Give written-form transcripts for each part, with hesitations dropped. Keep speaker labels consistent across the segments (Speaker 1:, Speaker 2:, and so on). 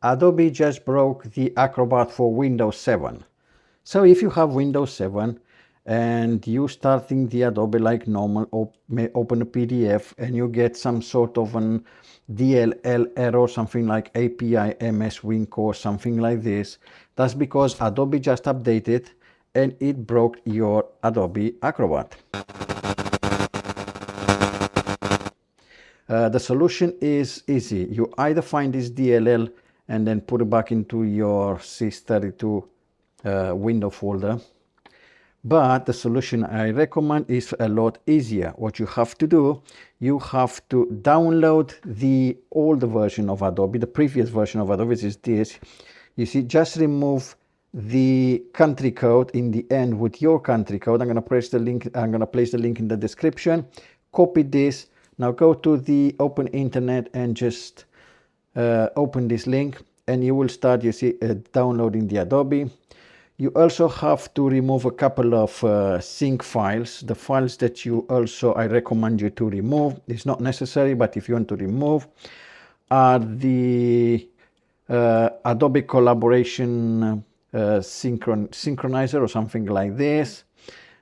Speaker 1: Adobe just broke the Acrobat for Windows 7. So if you have Windows 7 and you starting the Adobe like normal, open a PDF and you get some sort of an DLL error, something like api-ms-win-core, something like this, that's because Adobe just updated and it broke your Adobe Acrobat. The solution is easy. You either find this DLL and then put it back into your Sys32 window folder. But the solution I recommend is a lot easier. What you have to do, you have to download the older version of Adobe, the previous version of Adobe, which is this. You see, just remove the country code in the end with your country code. I'm going to place the link in the description. Copy this. Now go to the open internet and just open this link and you will start, you see, downloading the Adobe. You also have to remove a couple of sync files. The files that I recommend you to remove. It's not necessary, but if you want to remove, are the Adobe Collaboration Synchronizer or something like this.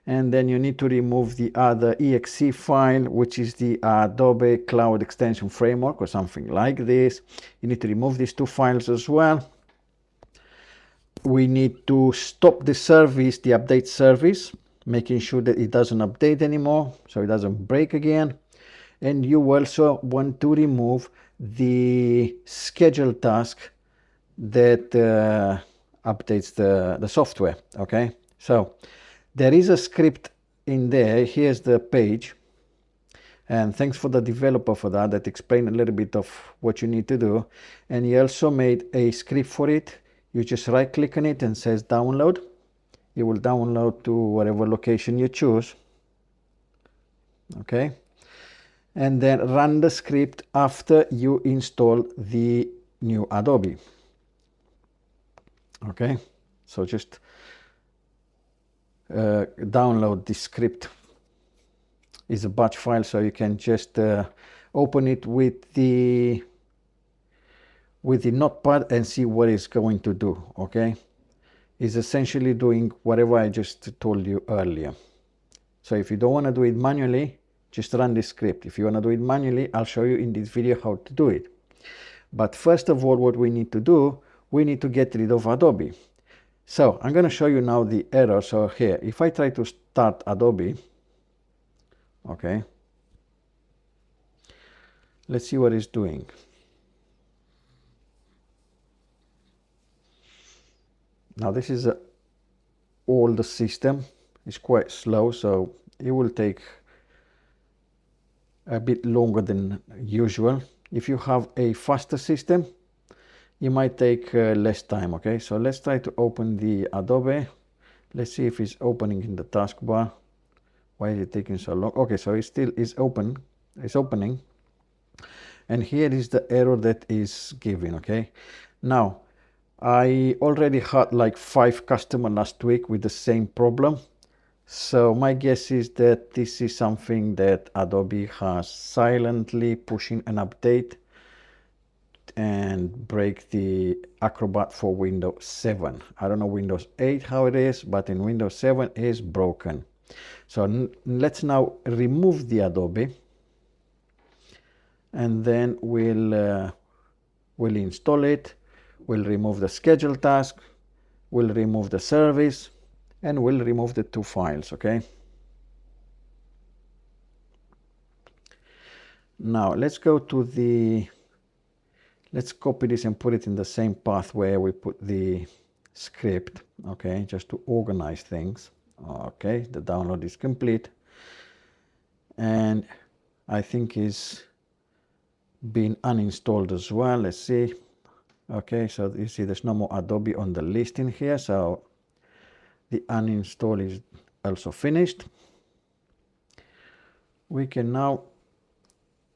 Speaker 1: And then you need to remove the other exe file, which is the Adobe Cloud Extension Framework or something like this. You need to remove these two files as well. We need to stop the service, the update service, making sure that it doesn't update anymore, so it doesn't break again. And you also want to remove the schedule task that updates the software, okay? So there is a script in there. Here's the page. And thanks for the developer for that explained a little bit of what you need to do. And he also made a script for it. You just right click on it and says download. It will download to whatever location you choose. Okay. And then run the script after you install the new Adobe. Okay. So just download this script. It's a batch file, so you can just open it with the notepad and see what it's going to do. Okay, it's essentially doing whatever I just told you earlier. So if you don't want to do it manually, just run this script. If you want to do it manually, I'll show you in this video how to do it. But first of all, what we need to do, we need to get rid of Adobe. So I'm going to show you now the error. So here, if I try to start Adobe, okay, let's see what it's doing. Now this is an older system. It's quite slow, so it will take a bit longer than usual. If you have a faster system, it might take less time. Okay, so let's try to open the Adobe. Let's see if it's opening in the taskbar. Why is it taking so long? Okay, so it still is open. It's opening. And here is the error that is given. Okay, now I already had like 5 customers last week with the same problem. So my guess is that this is something that Adobe has silently pushing an update and break the Acrobat for Windows 7. I don't know Windows 8 how it is, but in Windows 7 is broken. So let's now remove the Adobe and then we'll install it. We'll remove the schedule task, we'll remove the service, and we'll remove the 2 files, okay? Now let's go to let's copy this and put it in the same path where we put the script, okay, just to organize things. Okay, the download is complete. And I think it's been uninstalled as well. Let's see. Okay, so you see there's no more Adobe on the list in here, so the uninstall is also finished. We can now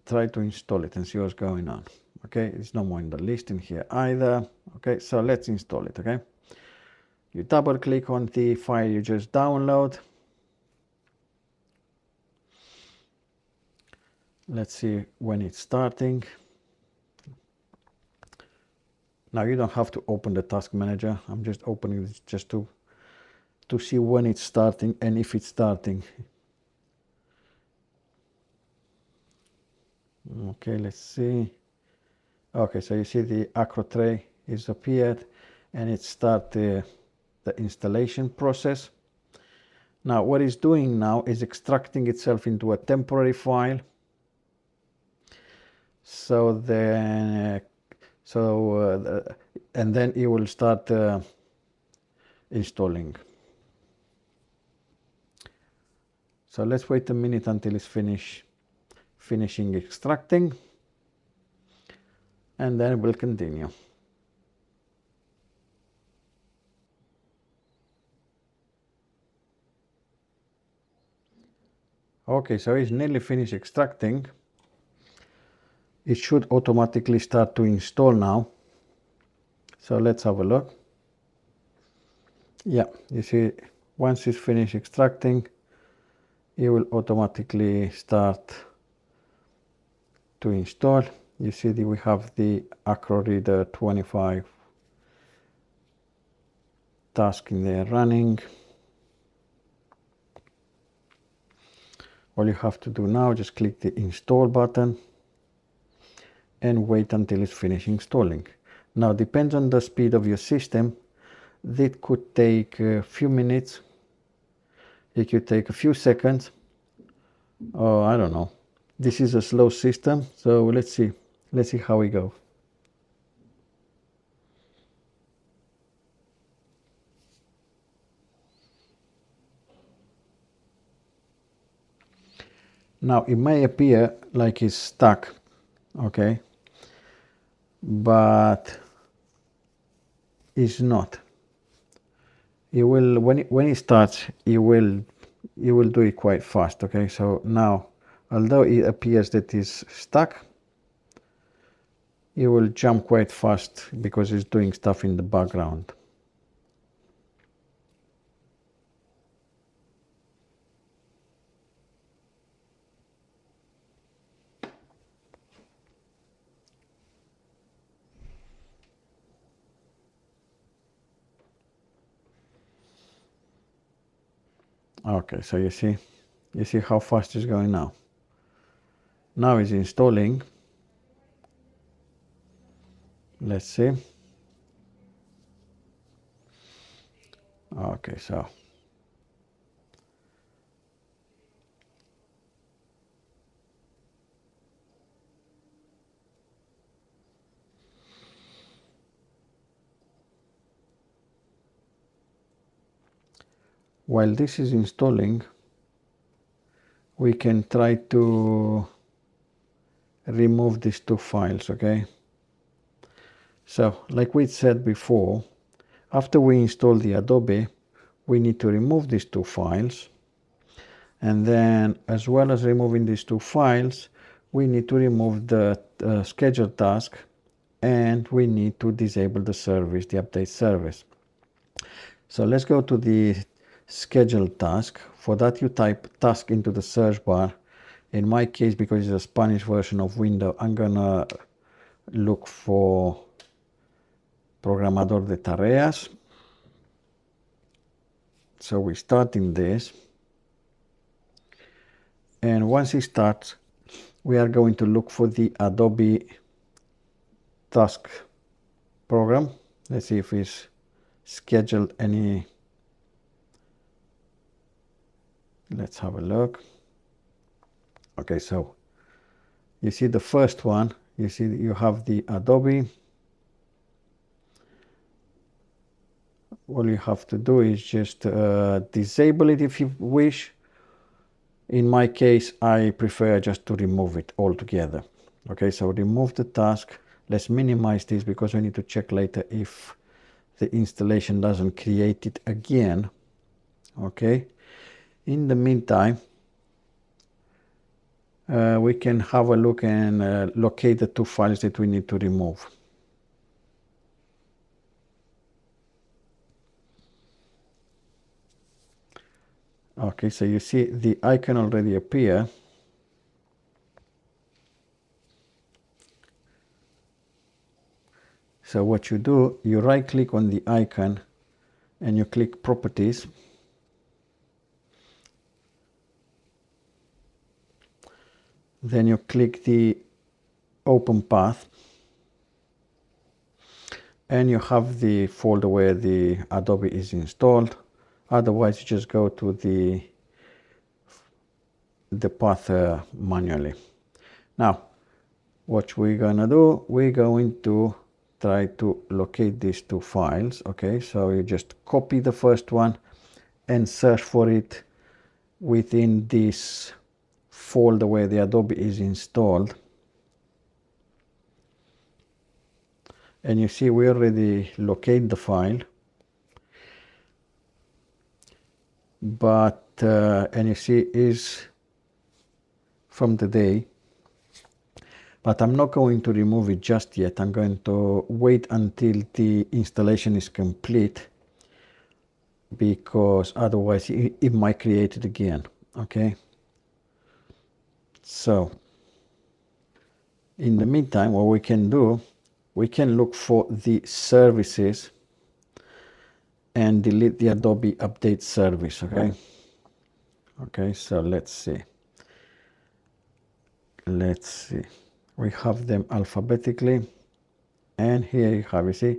Speaker 1: try to install it and see what's going on. Okay, it's no more in the list in here either. Okay, so let's install it. Okay, you double click on the file you just download. Let's see when it's starting. Now you don't have to open the task manager. I'm just opening it just to see when it's starting and if it's starting. Okay, let's see. Okay, so you see the acro tray is appeared and it started the installation process. Now what it's doing now is extracting itself into a temporary file. So then, and then it will start installing. So let's wait a minute until it's finishing extracting, and then we'll continue. Okay, so it's nearly finished extracting. It should automatically start to install now. So let's have a look. Yeah, you see, once it's finished extracting, it will automatically start to install. You see that we have the Acro Reader 25 task in there running. All you have to do now, just click the install button and wait until it's finished installing. Now, depends on the speed of your system. That could take a few minutes. It could take a few seconds. Oh, I don't know. This is a slow system, so let's see how we go. Now it may appear like it's stuck, okay, but it's not. It will, when it starts, it will do it quite fast. Okay, so now, although it appears that it's stuck, it will jump quite fast because it's doing stuff in the background. Okay, so you see how fast it's going now. Now it's installing. Let's see. Okay, so while this is installing, we can try to remove these two files, okay? So, like we said before, after we install the Adobe, we need to remove these two files. And then, as well as removing these two files, we need to remove the schedule task, and we need to disable the service, the update service. So let's go to the schedule task. For that, you type task into the search bar. In my case, because it's a Spanish version of Windows, I'm gonna look for Programador de Tareas. So we start in this. And once it starts, we are going to look for the Adobe task program. Let's see if it's scheduled any. Let's have a look. Okay, so you see the first one, you see you have the Adobe. All you have to do is just disable it if you wish. In my case, I prefer just to remove it altogether. Okay, so remove the task. Let's minimize this because we need to check later if the installation doesn't create it again. Okay, in the meantime, we can have a look and locate the two files that we need to remove. Okay, so you see the icon already appear. So what you do, you right click on the icon and you click properties. Then you click the open path and you have the folder where the Adobe is installed. Otherwise you just go to the path manually. Now what we're gonna do, we're going to try to locate these two files. Okay, so you just copy the first one and search for it within this folder where the Adobe is installed. And you see we already locate the file, but and you see is from the day, but I'm not going to remove it just yet. I'm going to wait until the installation is complete, because otherwise it might create it again. Okay, so in the meantime, what we can do, we can look for the services and delete the Adobe update service. Okay, so let's see, we have them alphabetically, and here you have, you see,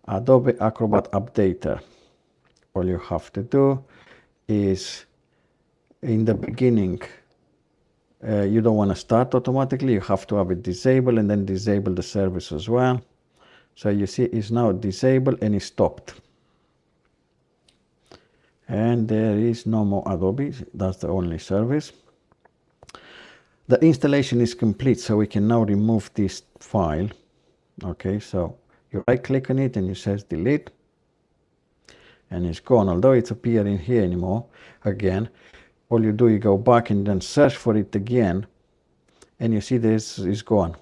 Speaker 1: Adobe Acrobat Updater. All you have to do is, in the beginning, you don't want to start automatically, you have to have it disabled and then disable the service as well. So you see it's now disabled and it's stopped. And there is no more Adobe, that's the only service. The installation is complete, so we can now remove this file. Okay, so you right click on it and you says delete, and it's gone. Although it's appearing here anymore, again, all you do, you go back and then search for it again, and you see this is gone.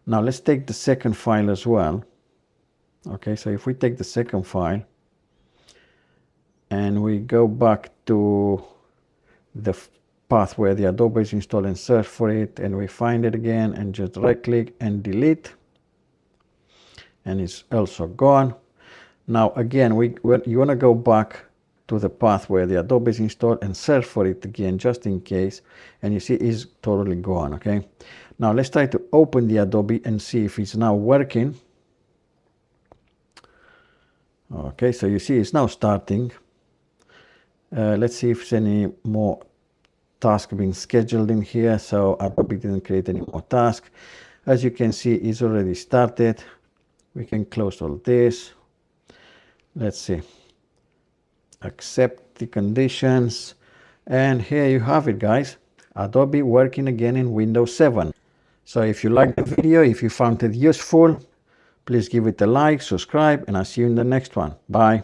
Speaker 1: Now let's take the second file as well. Okay, so if we take the second file and we go back to the path where the Adobe is installed and search for it, and we find it again and just right click and delete, and it's also gone. Now again, you want to go back to the path where the Adobe is installed and search for it again just in case, and you see it's totally gone. Okay, now let's try to open the Adobe and see if it's now working. Okay, so you see it's now starting. Let's see if there's any more task being scheduled in here. So Adobe didn't create any more tasks. As you can see, it's already started. We can close all this. Let's see, accept the conditions, and here you have it, guys, Adobe working again in Windows 7. So if you liked the video, if you found it useful, please give it a like, subscribe, and I'll see you in the next one. Bye.